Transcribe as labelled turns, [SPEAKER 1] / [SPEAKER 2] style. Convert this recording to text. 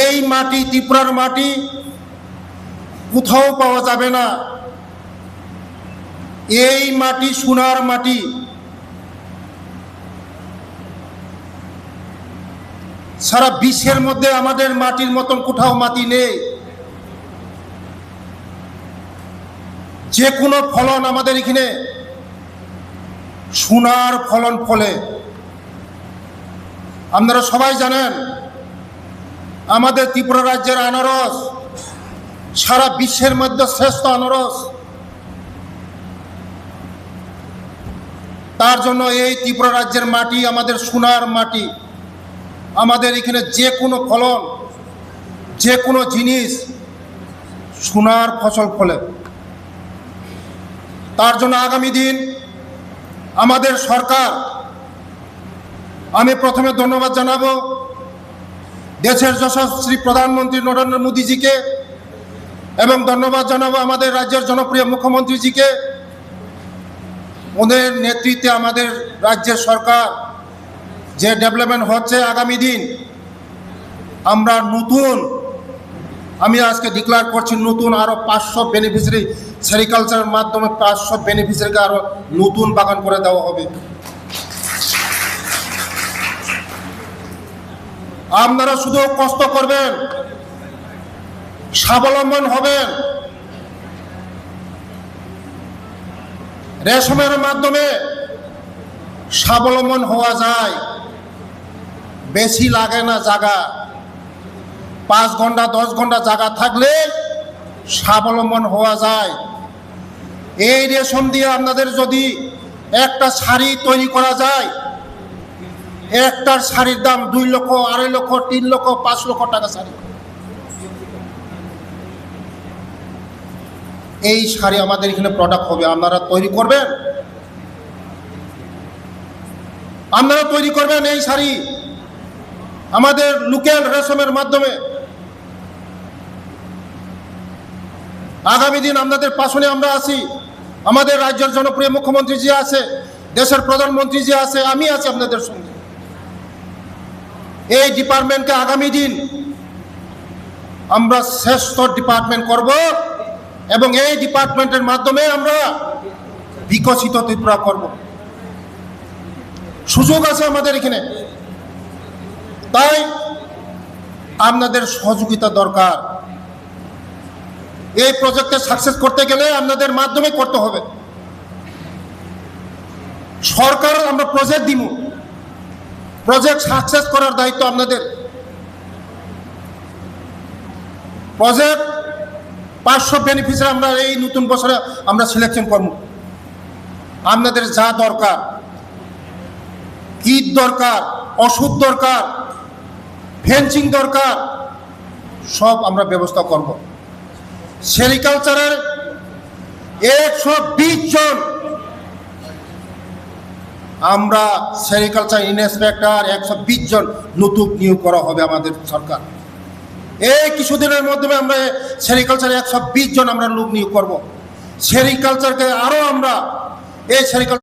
[SPEAKER 1] এই মাটি, ত্রিপুরার মাটি কোথাও পাওয়া যাবে না। এই মাটি সোনার মাটি। সারা বিশ্বের মধ্যে আমাদের মাটির মতন কোথাও মাটি নেই। যে কোনো ফলন আমাদের এখানে সোনার ফলন ফলে। আপনারা সবাই জানেন আমাদের ত্রিপুরা রাজ্যের আনারস সারা বিশ্বের মধ্যে শ্রেষ্ঠ আনারস। তার জন্য এই ত্রিপুরা রাজ্যের মাটি আমাদের সোনার মাটি। আমাদের এখানে যে কোনো ফলন, যে কোনো জিনিস সোনার ফসল ফলে। তার জন্য আগামী দিন আমাদের সরকার, আমি প্রথমে ধন্যবাদ জানাবো দেশের যশস্বী প্রধানমন্ত্রী নরেন্দ্র মোদীজিকে, এবং ধন্যবাদ জানাবো আমাদের রাজ্যের জনপ্রিয় মুখ্যমন্ত্রীজিকে। ওদের নেতৃত্বে আমাদের রাজ্যের সরকার যে ডেভেলপমেন্ট হচ্ছে, আগামী দিন আমরা নতুন, আমি আজকে ডিক্লেয়ার করছি, নতুন আরও 500 বেনিফিশিয়ারি সেরিকালচারের মাধ্যমে 500 বেনিফিশিয়ারিকে আরও নতুন বাগান করে দেওয়া হবে। আপনারা শুধু কষ্ট করবেন, স্বাবলম্বন হবেন। রেশমের মাধ্যমে স্বাবলম্বন হওয়া যায়, বেশি লাগে না জায়গা। 5 ঘন্টা 10 ঘন্টা জায়গা থাকলে স্বাবলম্বন হওয়া যায়। এই রেশম দিয়ে আপনাদের যদি একটা শাড়ি তৈরি করা যায়, একটার শাড়ির দাম 2 লক্ষ, 2.5 লক্ষ, 3 লক্ষ, 5 লক্ষ টাকা শাড়ি। এই শাড়ি আমাদের এখানে প্রোডাক্ট হবে। আপনারা তৈরি করবেন, আপনারা তৈরি করবেন এই শাড়ি আমাদের লোকাল রেশমের মাধ্যমে। আগামী দিন আপনাদের পাশে আমরা আছি। আমাদের রাজ্যের জনপ্রিয় মুখ্যমন্ত্রী জি আছে, দেশের প্রধানমন্ত্রী জি আছে, আমি আছি আপনাদের সঙ্গে। এই ডিপার্টমেন্টকে আগামী দিন আমরা শ্রেষ্ঠ ডিপার্টমেন্ট করব, এবং এই ডিপার্টমেন্টের মাধ্যমে আমরা বিকশিত ত্রিপুরা করব। সুযোগ আছে আমাদের এখানে, তাই আপনাদের সহযোগিতা দরকার। এই প্রজেক্টে সাকসেস করতে গেলে আপনাদের মাধ্যমে করতে হবে। সরকার আমরা প্রজেক্ট দিব, প্রজেক্ট সাকসেস করার দায়িত্ব আপনাদের। প্রজেক্ট 500 বেনিফিশিয়ারি আমরা এই নতুন বছরে আমরা সিলেকশন করব। আপনাদের যা দরকার, কীট দরকার, ওষুধ দরকার, ফেন্সিং দরকার, সব আমরা ব্যবস্থা করব। সেরিকালচারের 120 জন আমরা সেরিকালচার ইন্সপেক্টর 120 জন নতুন নিয়োগ করা হবে আমাদের সরকার। এই কিছুদিনের মাধ্যমে আমরা সেরিকালচার 120 জন আমরা লোক নিয়োগ করব। সেরিকালচারকে আরও আমরা এই সেরিকালচার